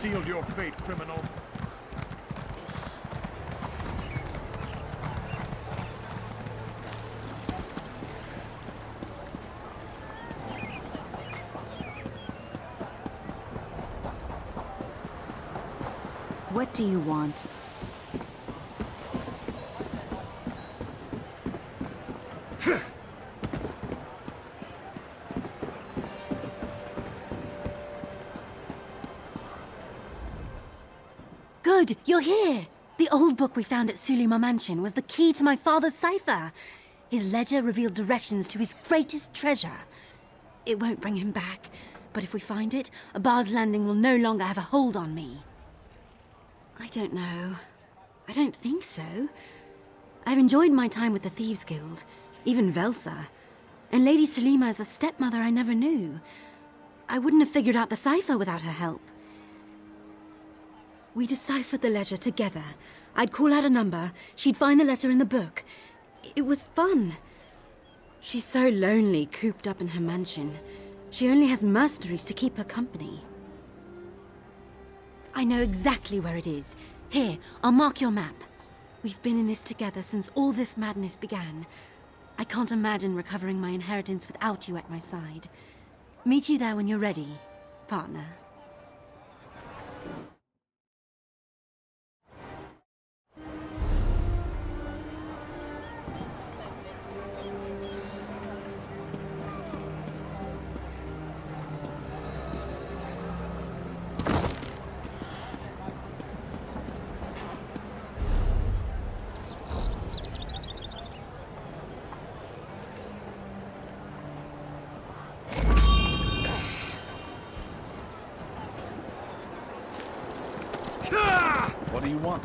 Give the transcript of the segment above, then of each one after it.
sealed your fate, criminal. What do you want? Good, you're here! The old book we found at Sulima Mansion was the key to my father's cipher. His ledger revealed directions to his greatest treasure. It won't bring him back, but if we find it, Abar's Landing will no longer have a hold on me. I don't know. I don't think so. I've enjoyed my time with the Thieves Guild, even Velsa. And Lady Sulima is a stepmother I never knew. I wouldn't have figured out the cipher without her help. We deciphered the ledger together. I'd call out a number, she'd find the letter in the book. It was fun. She's so lonely, cooped up in her mansion. She only has mercenaries to keep her company. I know exactly where it is. Here, I'll mark your map. We've been in this together since all this madness began. I can't imagine recovering my inheritance without you at my side. Meet you there when you're ready, partner. What do you want?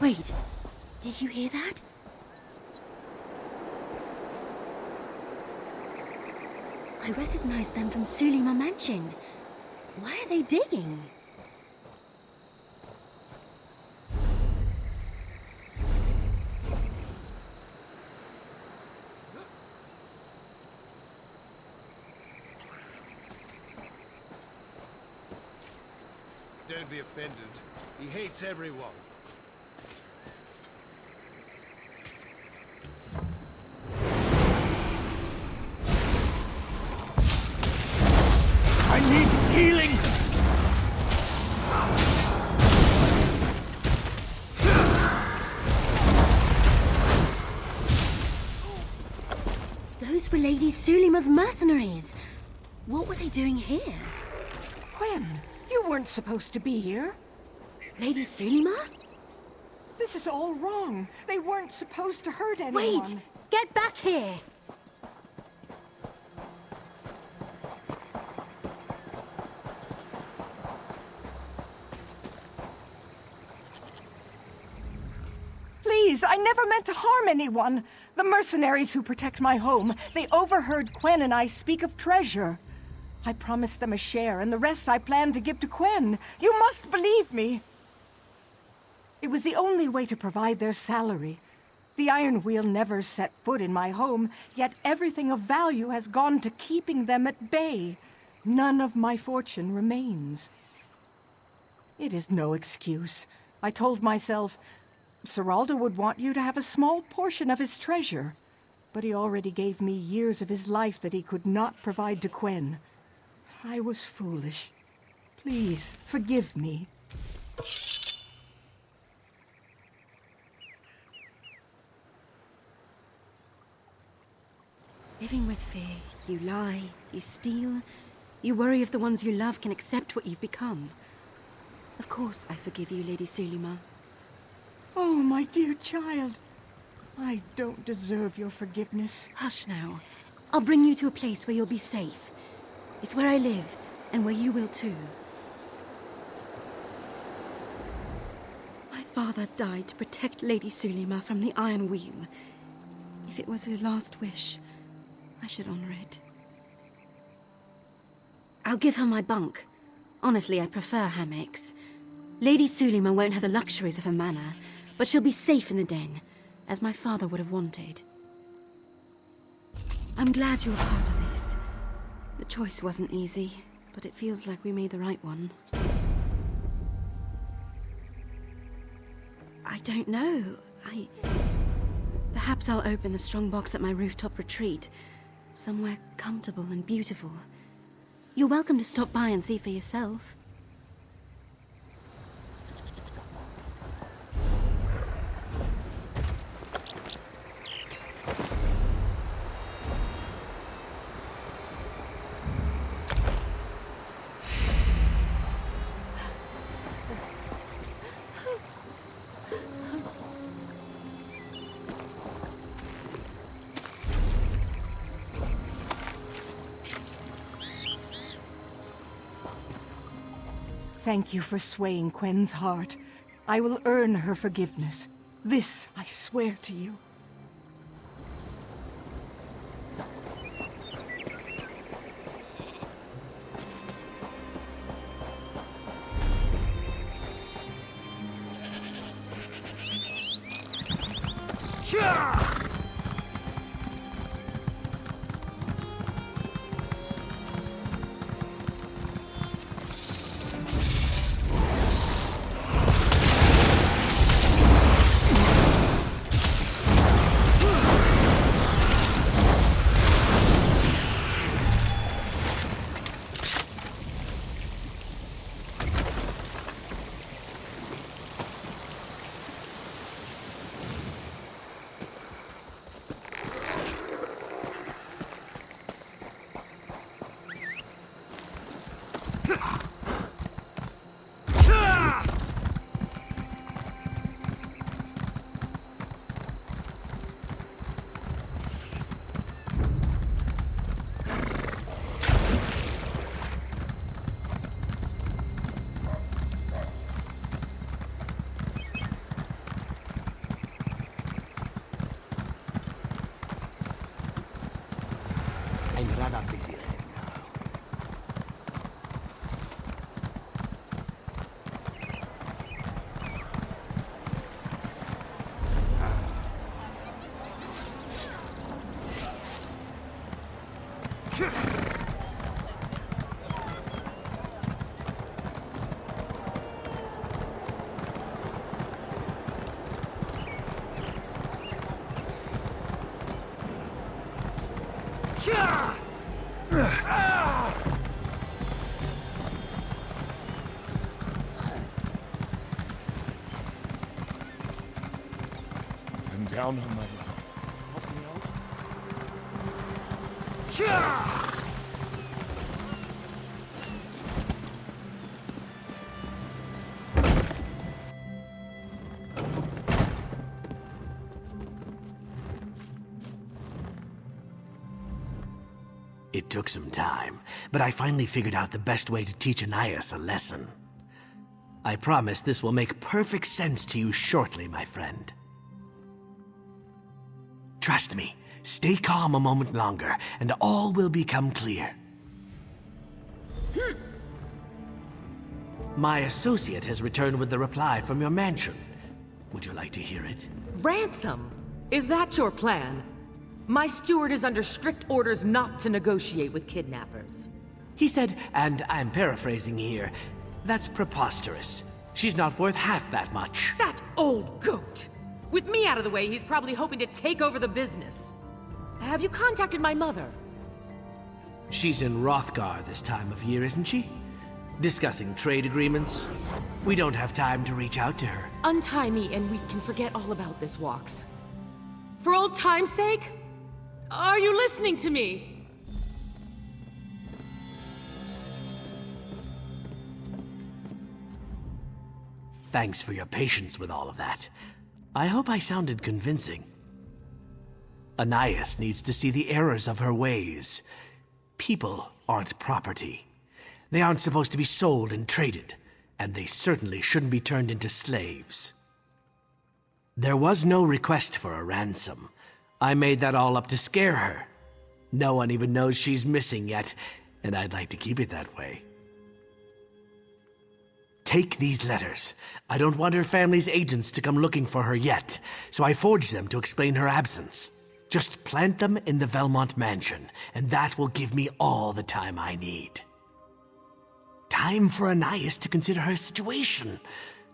Wait, did you hear that? I recognize them from Sulima Mansion. Why are they digging? Don't be offended. He hates everyone. I need healing! Those were Lady Sulima's mercenaries. What were they doing here? When? You weren't supposed to be here. Lady Sulima? This is all wrong. They weren't supposed to hurt anyone. Wait! Get back here! Please, I never meant to harm anyone. The mercenaries who protect my home, they overheard Quen and I speak of treasure. I promised them a share, and the rest I planned to give to Quen. You must believe me. It was the only way to provide their salary. The Iron Wheel never set foot in my home, yet everything of value has gone to keeping them at bay. None of my fortune remains. It is no excuse. I told myself, Seralda would want you to have a small portion of his treasure. But he already gave me years of his life that he could not provide to Quen. I was foolish. Please, forgive me. Living with fear, you lie, you steal, you worry if the ones you love can accept what you've become. Of course I forgive you, Lady Sulima. Oh, my dear child. I don't deserve your forgiveness. Hush now. I'll bring you to a place where you'll be safe. It's where I live, and where you will too. My father died to protect Lady Sulima from the Iron Wheel. If it was his last wish, I should honor it. I'll give her my bunk. Honestly, I prefer hammocks. Lady Sulima won't have the luxuries of a manor, but she'll be safe in the den, as my father would have wanted. I'm glad you're part of this. The choice wasn't easy, but it feels like we made the right one. I don't know. Perhaps I'll open the strongbox at my rooftop retreat. Somewhere comfortable and beautiful. You're welcome to stop by and see for yourself. Thank you for swaying Quen's heart. I will earn her forgiveness. This I swear to you. I'm rather busy right now. I'm down on my luck. Help me out? It took some time, but I finally figured out the best way to teach Anais a lesson. I promise this will make perfect sense to you shortly, my friend. Trust me, stay calm a moment longer, and all will become clear. My associate has returned with the reply from your mansion. Would you like to hear it? Ransom? Is that your plan? My steward is under strict orders not to negotiate with kidnappers. He said, and I'm paraphrasing here, that's preposterous. She's not worth half that much. That old goat! With me out of the way, he's probably hoping to take over the business. Have you contacted my mother? She's in Rothgar this time of year, isn't she? Discussing trade agreements. We don't have time to reach out to her. Untie me and we can forget all about this, Walks. For old time's sake? Are you listening to me? Thanks for your patience with all of that. I hope I sounded convincing. Anais needs to see the errors of her ways. People aren't property. They aren't supposed to be sold and traded, and they certainly shouldn't be turned into slaves. There was no request for a ransom. I made that all up to scare her. No one even knows she's missing yet, and I'd like to keep it that way. Take these letters. I don't want her family's agents to come looking for her yet, so I forged them to explain her absence. Just plant them in the Velmont mansion, and that will give me all the time I need. Time for Anais to consider her situation,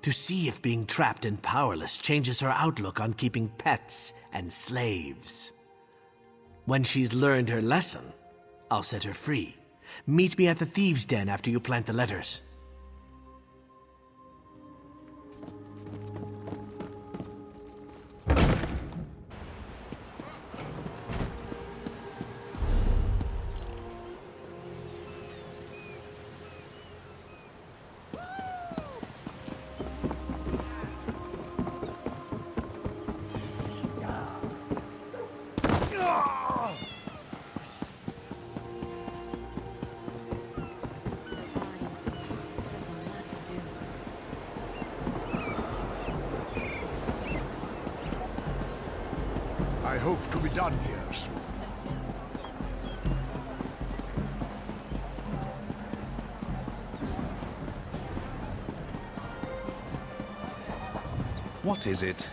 to see if being trapped and powerless changes her outlook on keeping pets and slaves. When she's learned her lesson, I'll set her free. Meet me at the thieves' den after you plant the letters. I hope to be done here soon. What is it?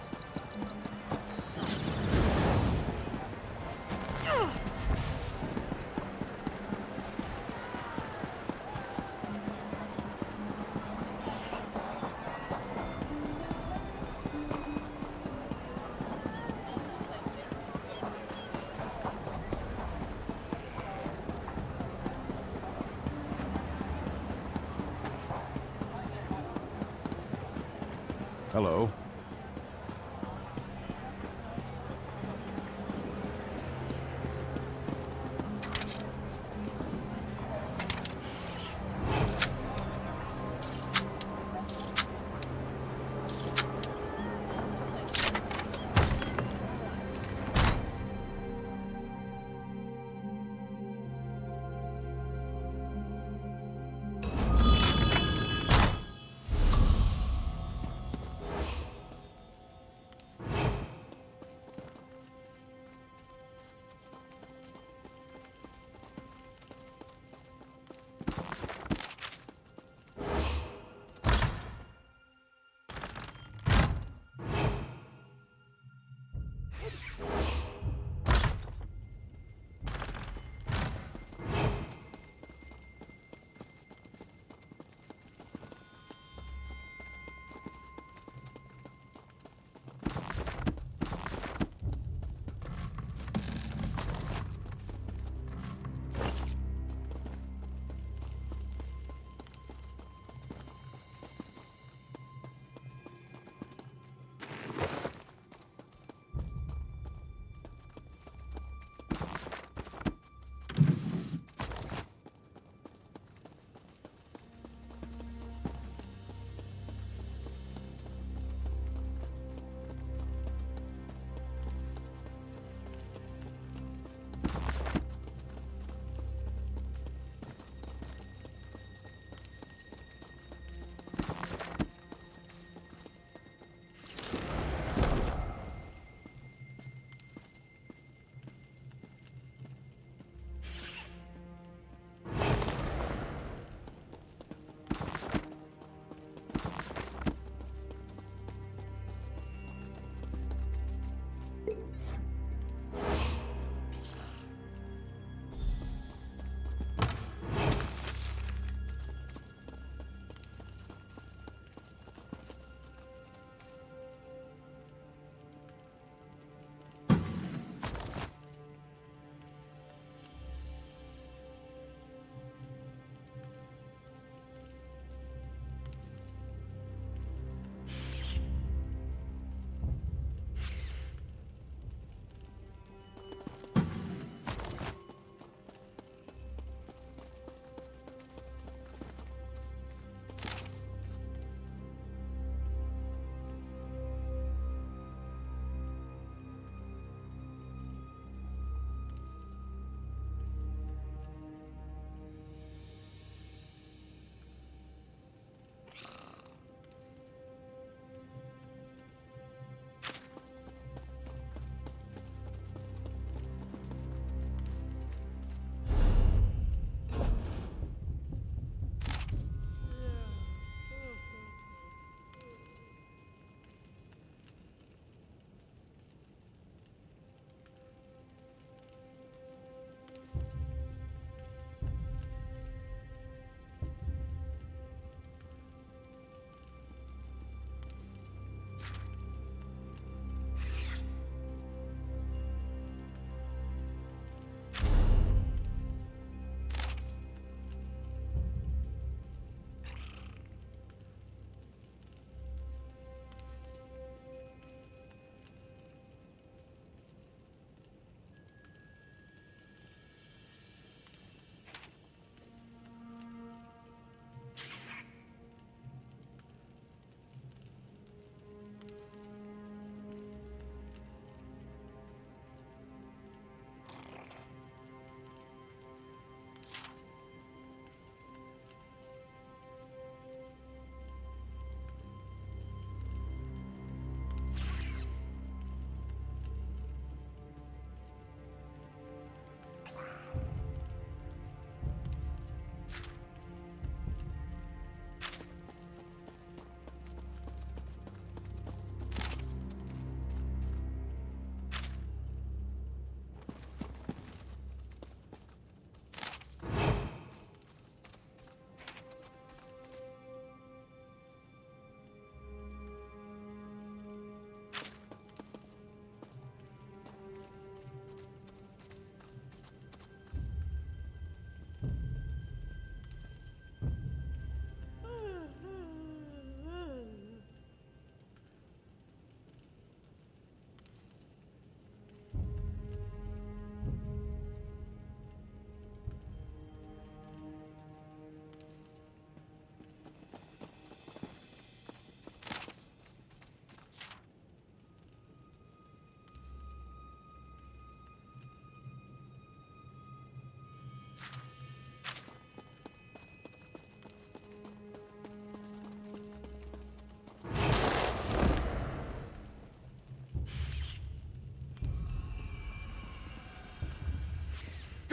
Hello.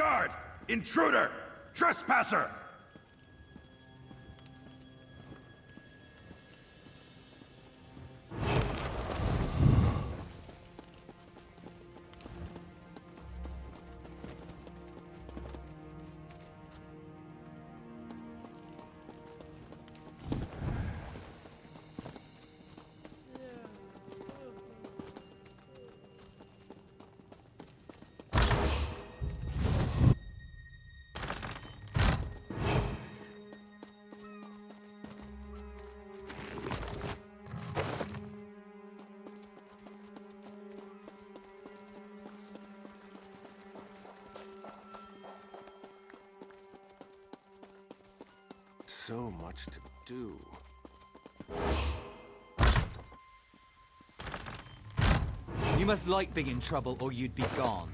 Guard! Intruder! Trespasser! So much to do. You must like being in trouble or you'd be gone.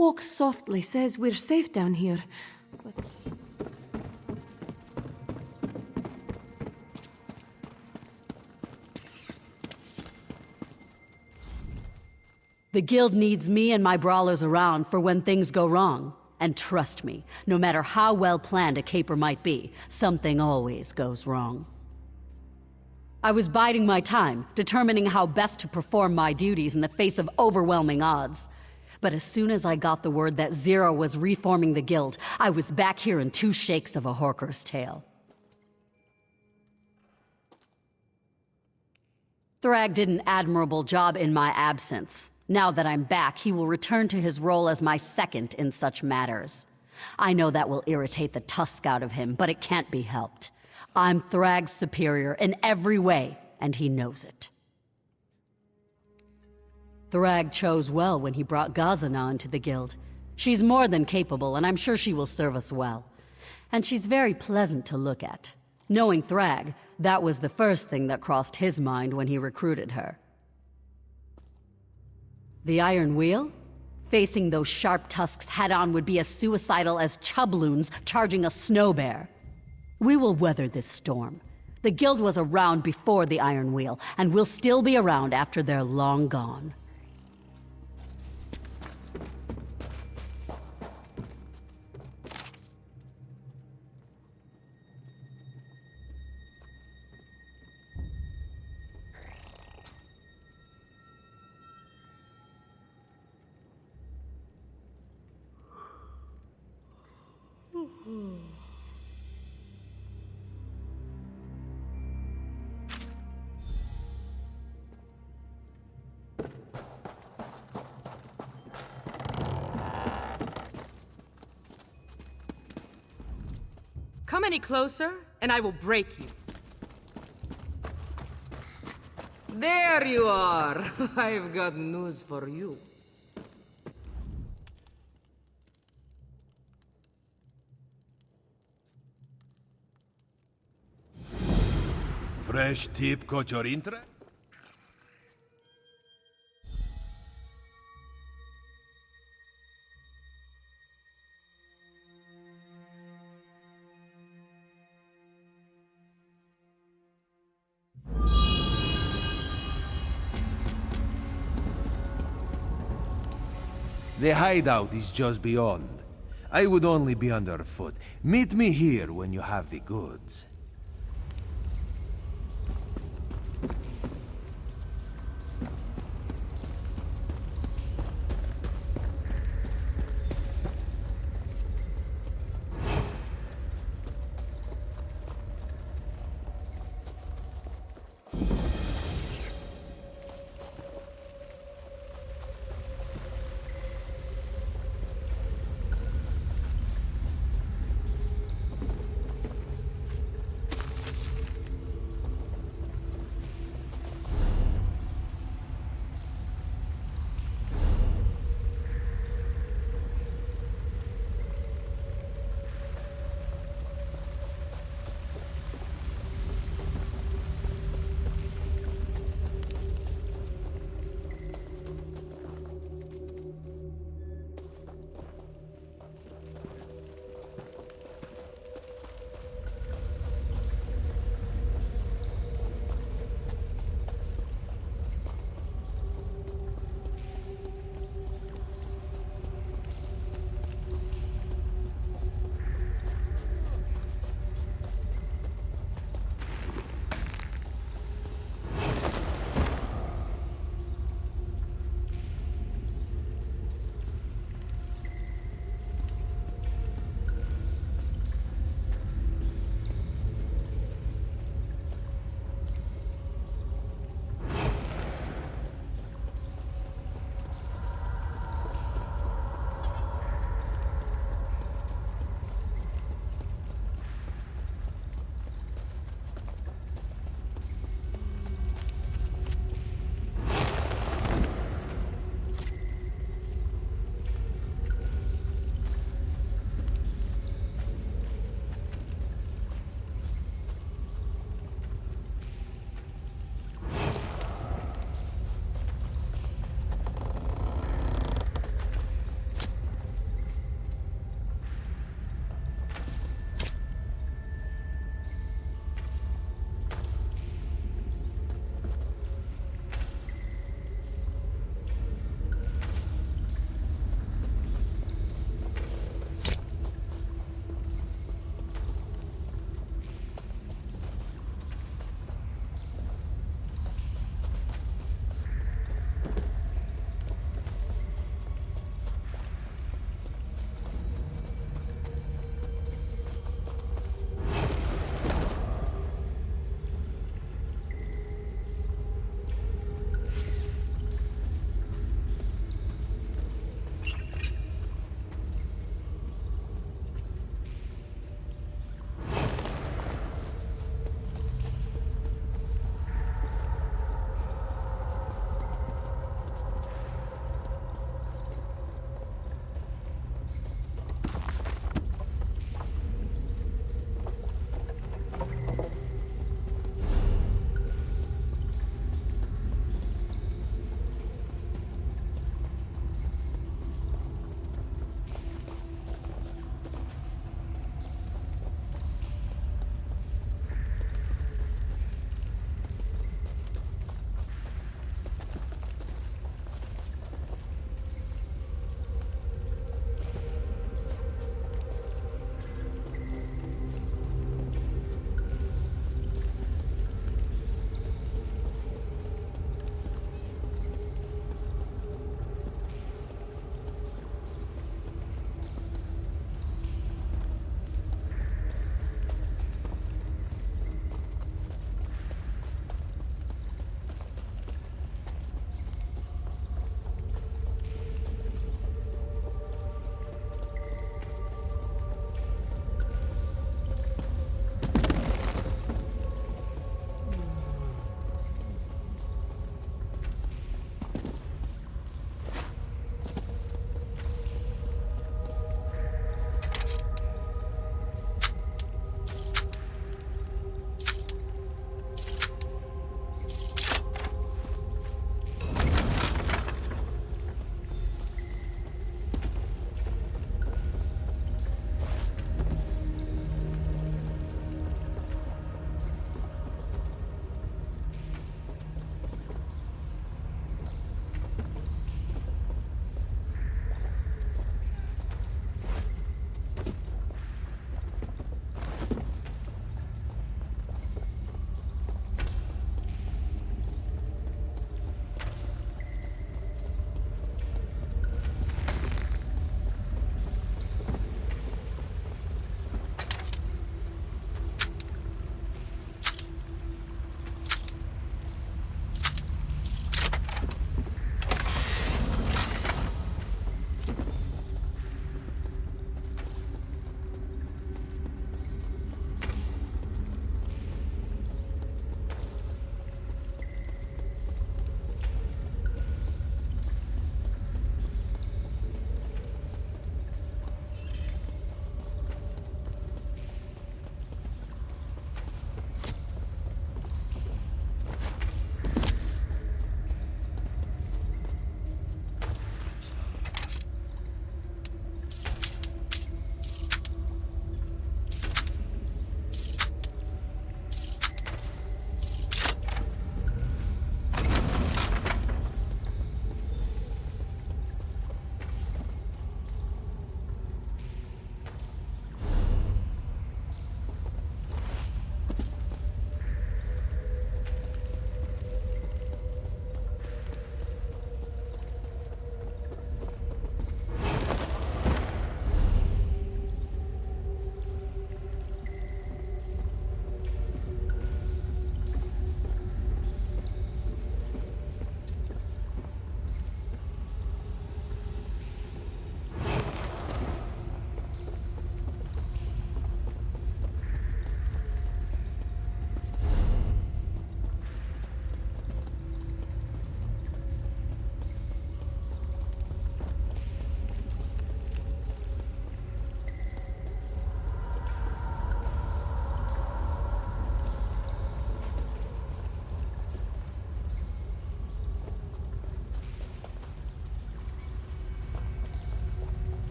Walk softly says we're safe down here. But... The guild needs me and my brawlers around for when things go wrong. And trust me, no matter how well planned a caper might be, something always goes wrong. I was biding my time, determining how best to perform my duties in the face of overwhelming odds. But as soon as I got the word that Zero was reforming the guild, I was back here in 2 shakes of a horker's tail. Thrag did an admirable job in my absence. Now that I'm back, he will return to his role as my second in such matters. I know that will irritate the tusk out of him, but it can't be helped. I'm Thrag's superior in every way, and he knows it. Thrag chose well when he brought Gazana into the guild. She's more than capable, and I'm sure she will serve us well. And she's very pleasant to look at. Knowing Thrag, that was the first thing that crossed his mind when he recruited her. The Iron Wheel? Facing those sharp tusks head-on would be as suicidal as chubloons charging a snow bear. We will weather this storm. The guild was around before the Iron Wheel, and will still be around after they're long gone. Come any closer, and I will break you. There you are! I've got news for you. Fresh tip caught your interest? The hideout is just beyond. I would only be underfoot. Meet me here when you have the goods.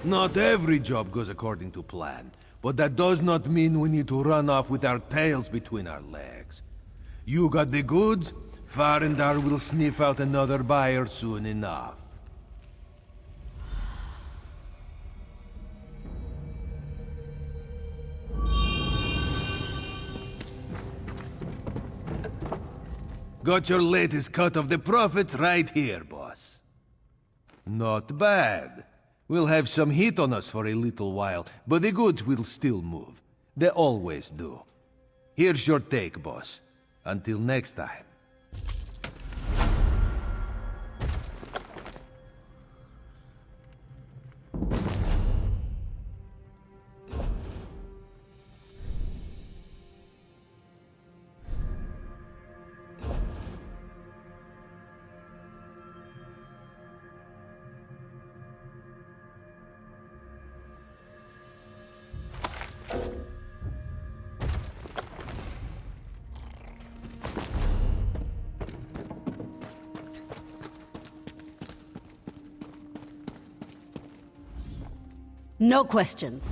Not every job goes according to plan, but that does not mean we need to run off with our tails between our legs. You got the goods? Farendar will sniff out another buyer soon enough. Got your latest cut of the profits right here, boss. Not bad. We'll have some heat on us for a little while, but the goods will still move. They always do. Here's your take, boss. Until next time. No questions.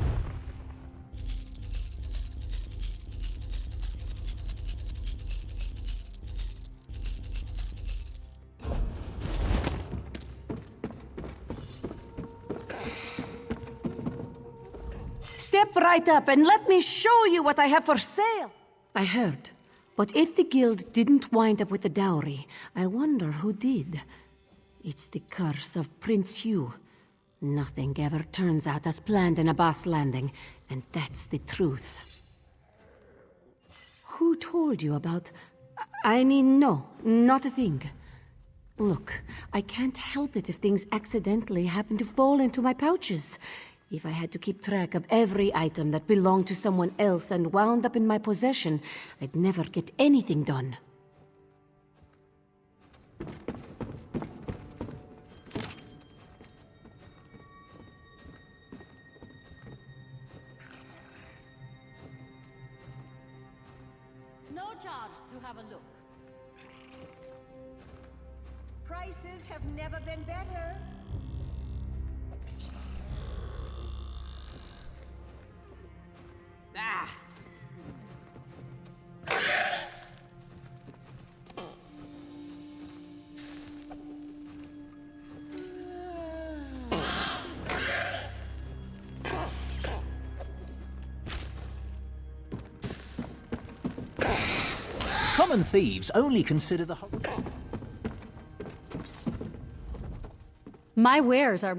Step right up and let me show you what I have for sale. I heard. But if the guild didn't wind up with the dowry, I wonder who did. It's the curse of Prince Hugh. Nothing ever turns out as planned in a Boss Landing, and that's the truth. Who told you about... I mean, no, not a thing. Look, I can't help it if things accidentally happen to fall into my pouches. If I had to keep track of every item that belonged to someone else and wound up in my possession, I'd never get anything done. No charge to have a look. Prices have never been better. Ah! Common thieves only consider the... My wares are...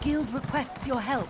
guild requests your help.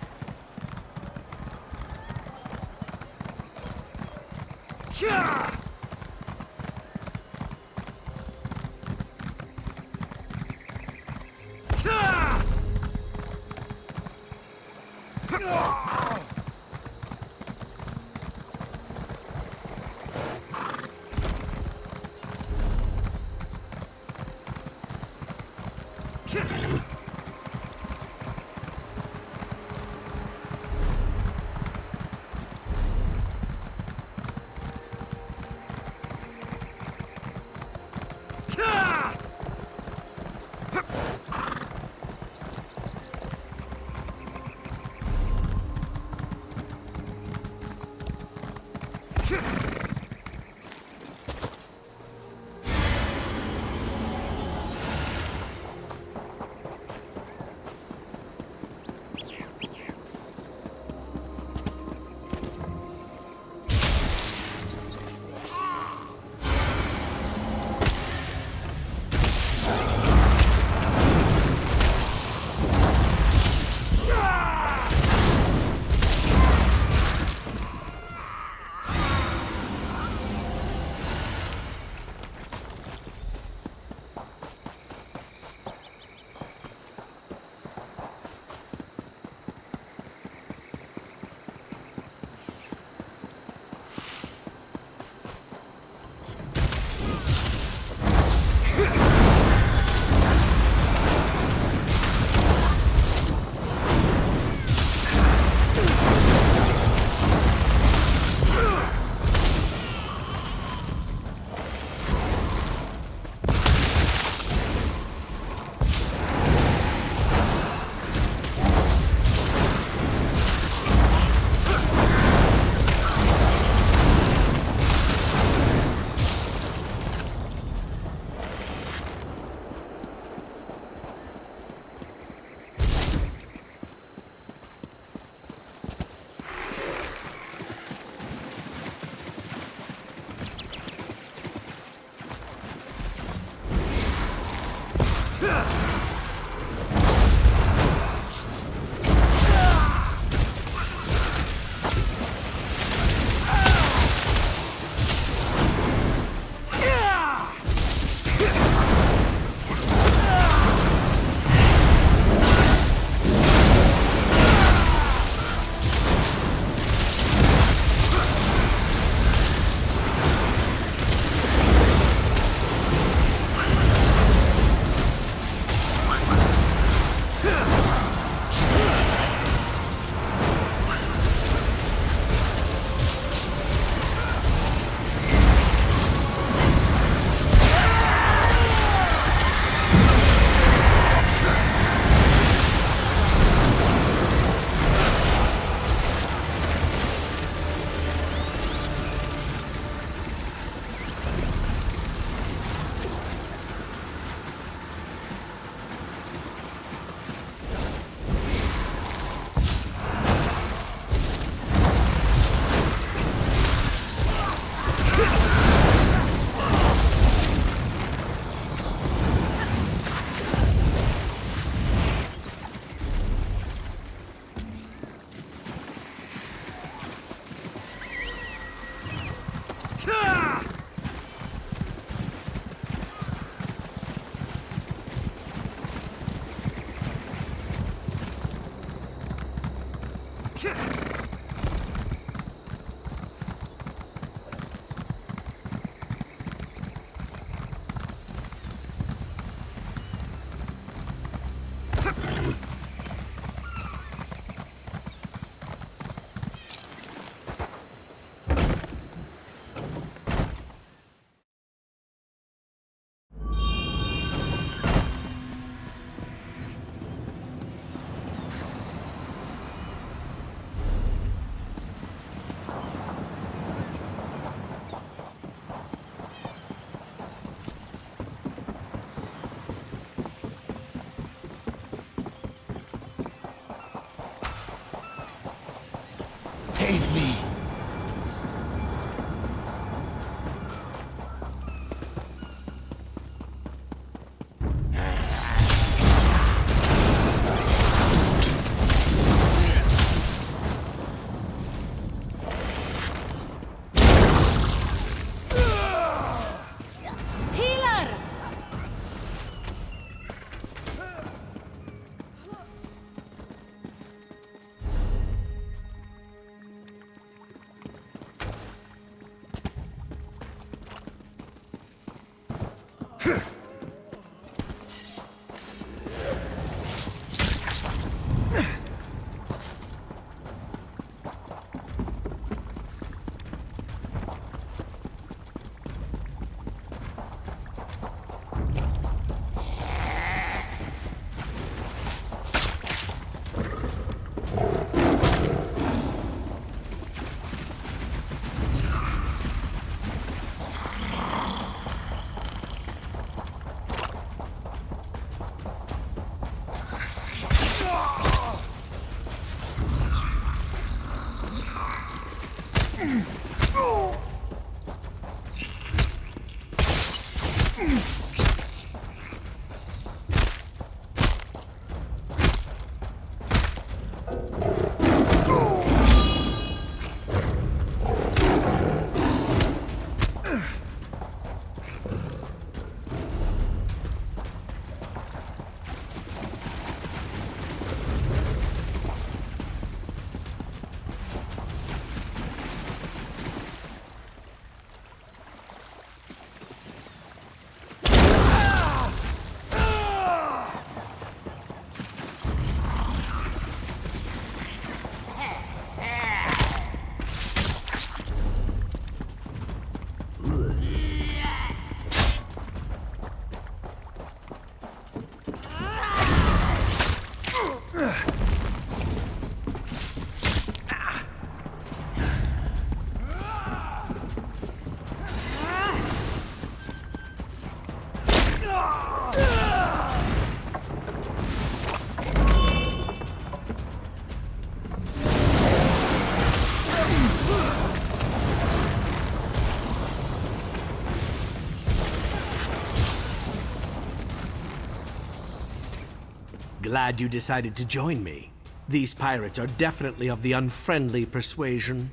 Glad you decided to join me. These pirates are definitely of the unfriendly persuasion.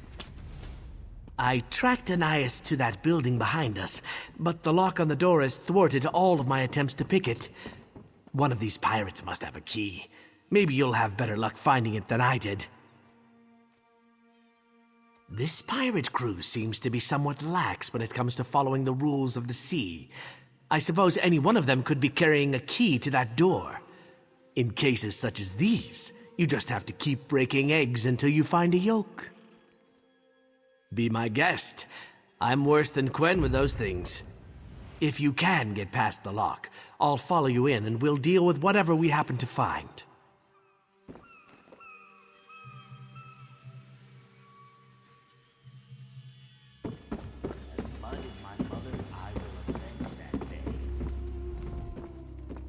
I tracked Anais to that building behind us, but the lock on the door has thwarted all of my attempts to pick it. One of these pirates must have a key. Maybe you'll have better luck finding it than I did. This pirate crew seems to be somewhat lax when it comes to following the rules of the sea. I suppose any one of them could be carrying a key to that door. In cases such as these, you just have to keep breaking eggs until you find a yolk. Be my guest. I'm worse than Quen with those things. If you can get past the lock, I'll follow you in and we'll deal with whatever we happen to find.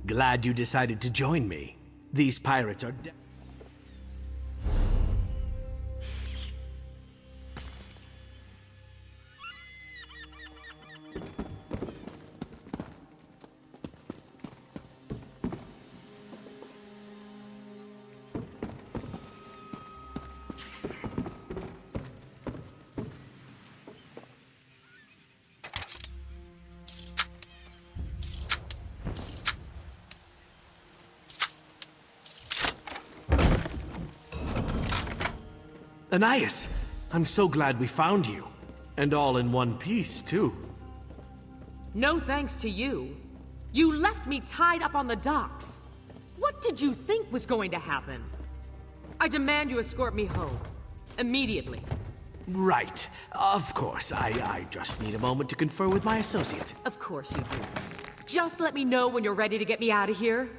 Glad you decided to join me. These pirates are Anais, I'm so glad we found you. And all in one piece, too. No thanks to you. You left me tied up on the docks. What did you think was going to happen? I demand you escort me home. Immediately. Right. Of course. I just need a moment to confer with my associate. Of course you do. Just let me know when you're ready to get me out of here.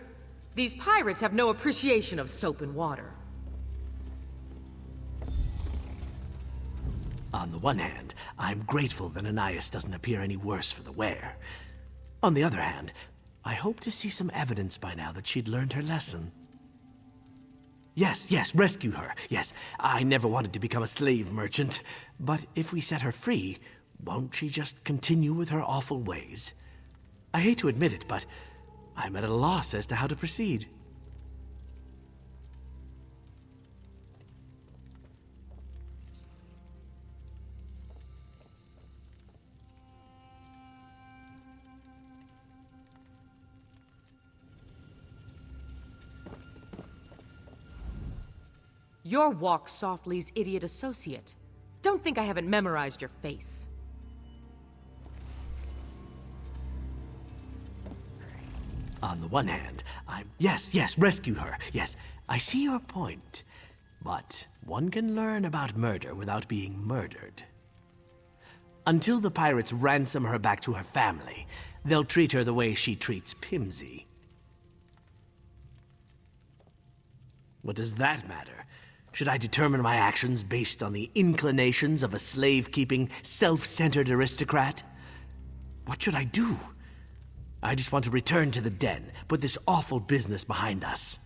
These pirates have no appreciation of soap and water. On the one hand, I'm grateful that Anais doesn't appear any worse for the wear. On the other hand, I hope to see some evidence by now that she'd learned her lesson. Yes, rescue her. Yes, I never wanted to become a slave merchant. But if we set her free, won't she just continue with her awful ways? I hate to admit it, but I'm at a loss as to how to proceed. You're Walk Softly's idiot associate. Don't think I haven't memorized your face. On the one hand, Yes, rescue her. Yes, I see your point. But one can learn about murder without being murdered. Until the pirates ransom her back to her family, they'll treat her the way she treats Pimsy. What does that matter? Should I determine my actions based on the inclinations of a slave-keeping, self-centered aristocrat? What should I do? I just want to return to the den, put this awful business behind us.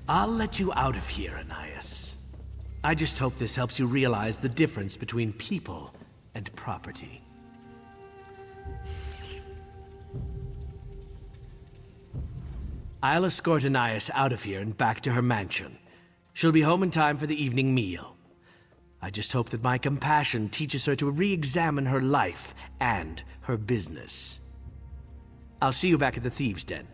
I'll let you out of here, Anais. I just hope this helps you realize the difference between people and property. I'll escort Anais out of here and back to her mansion. She'll be home in time for the evening meal. I just hope that my compassion teaches her to re-examine her life and her business. I'll see you back at the Thieves' Den.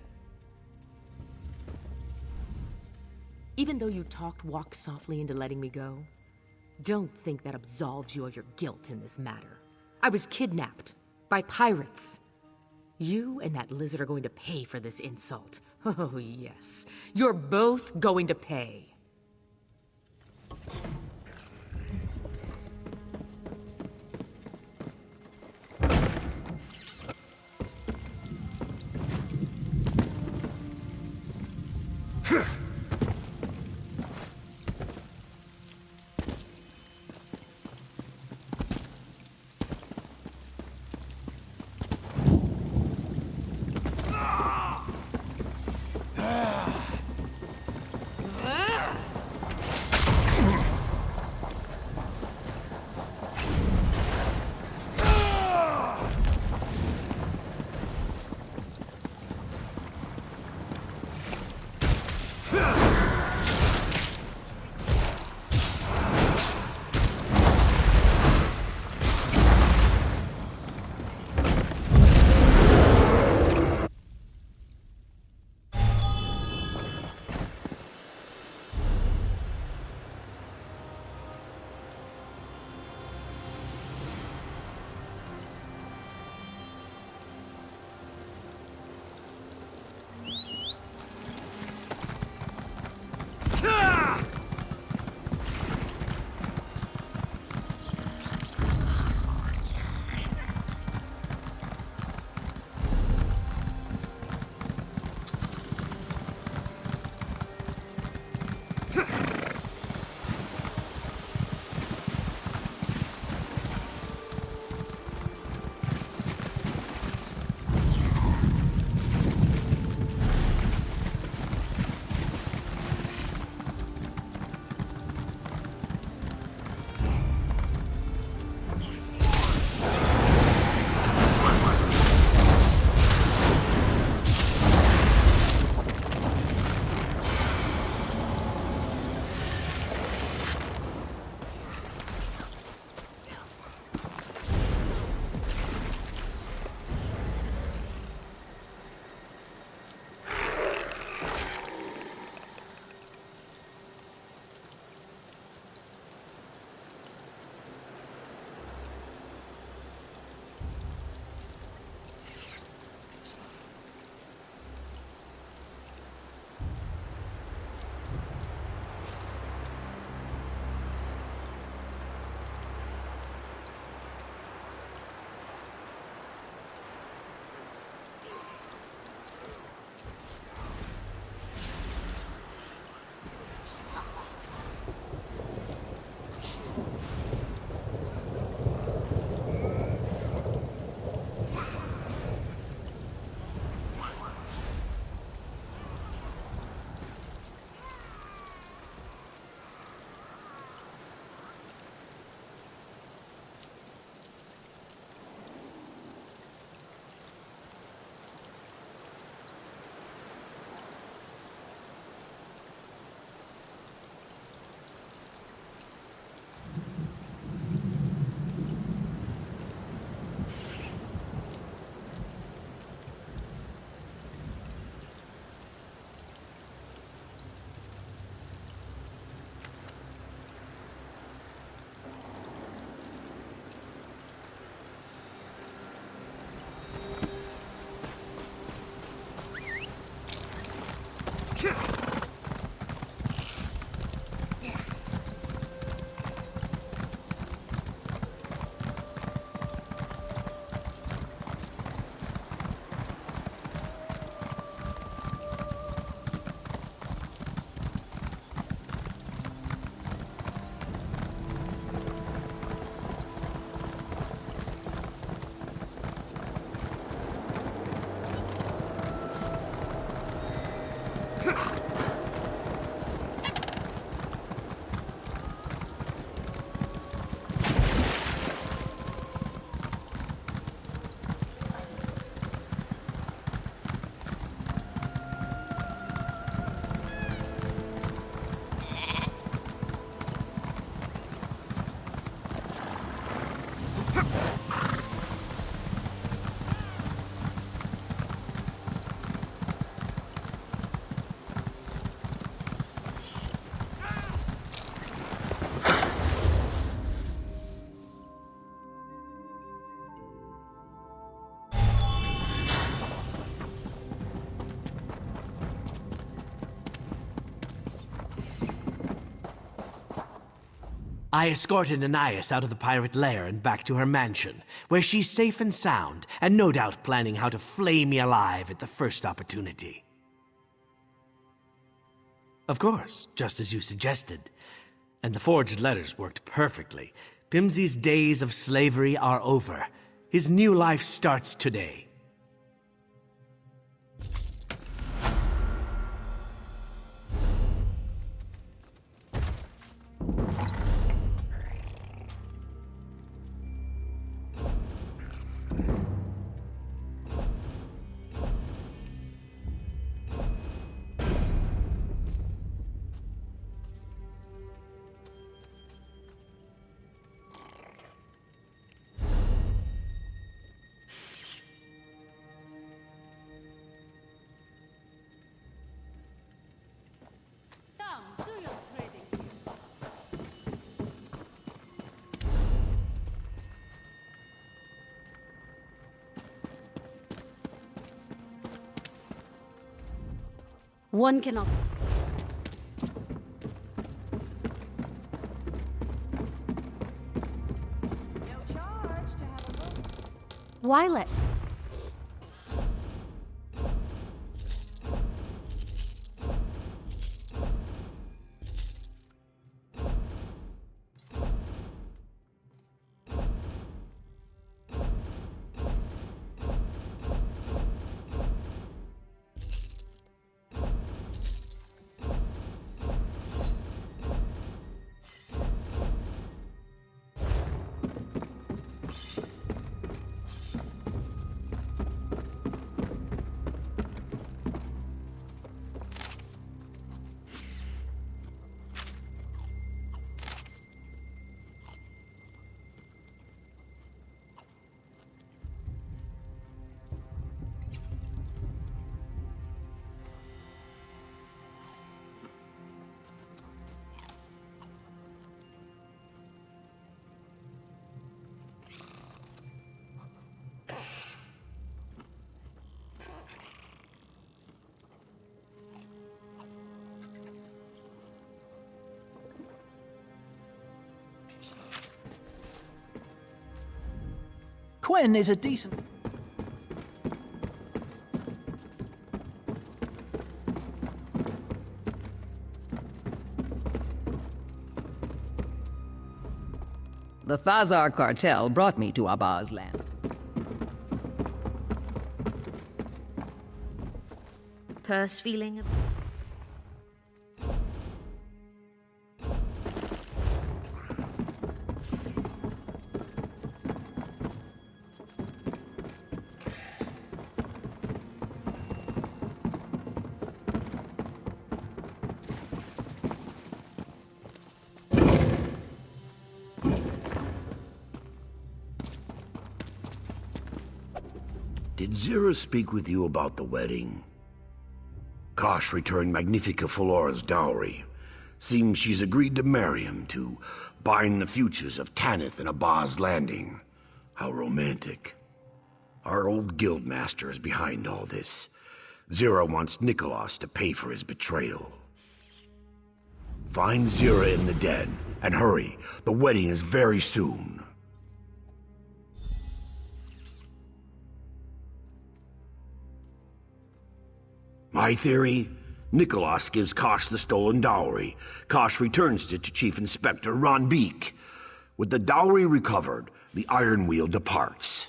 Even though you talked Walk Softly into letting me go, don't think that absolves you of your guilt in this matter. I was kidnapped by pirates. You and that lizard are going to pay for this insult. Oh, yes. You're both going to pay. I escorted Anais out of the pirate lair and back to her mansion, where she's safe and sound, and no doubt planning how to flay me alive at the first opportunity. Of course, just as you suggested. And the forged letters worked perfectly. Pimsey's days of slavery are over. His new life starts today. One cannot... No charge to have a look. Why let... Quinn is a decent... The Thazar cartel brought me to Abba's land. Purse feeling of... Did Zira speak with you about the wedding? Kosh returned Magnifica Falora's dowry. Seems she's agreed to marry him to bind the futures of Tanith and Abba's Landing. How romantic. Our old guildmaster is behind all this. Zira wants Nicholas to pay for his betrayal. Find Zira in the den, and hurry. The wedding is very soon. My theory? Nicholas gives Kosh the stolen dowry. Kosh returns it to Chief Inspector Ron Beek. With the dowry recovered, the Iron Wheel departs.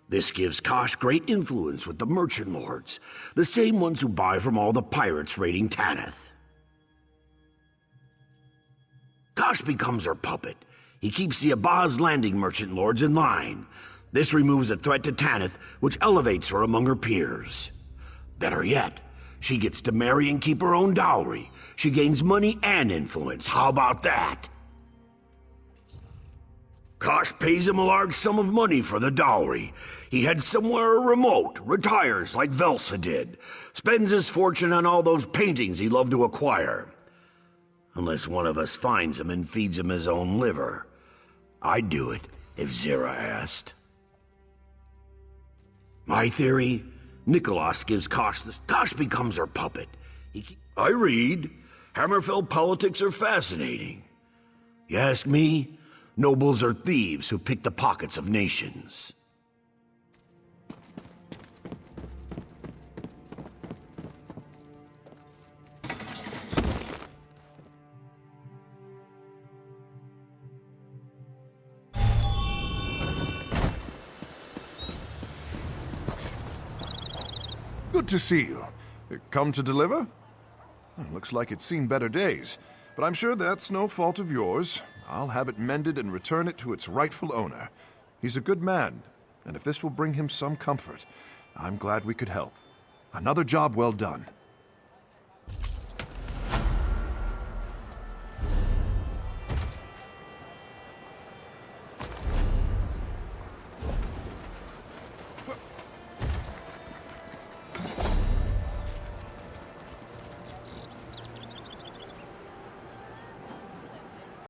This gives Kosh great influence with the merchant lords, the same ones who buy from all the pirates raiding Tanith. Kosh becomes her puppet. He keeps the Abaz Landing merchant lords in line. This removes a threat to Tanith, which elevates her among her peers. Better yet, she gets to marry and keep her own dowry. She gains money and influence. How about that? Kosh pays him a large sum of money for the dowry. He heads somewhere remote, retires like Velsa did, spends his fortune on all those paintings he loved to acquire. Unless one of us finds him and feeds him his own liver. I'd do it, if Zira asked. My theory? Nicholas gives Kosh the... Kosh becomes her puppet. I read. Hammerfell politics are fascinating. You ask me? Nobles are thieves who pick the pockets of nations. Good to see you. Come to deliver? Looks like it's seen better days, but I'm sure that's no fault of yours. I'll have it mended and return it to its rightful owner. He's a good man, and if this will bring him some comfort, I'm glad we could help. Another job well done.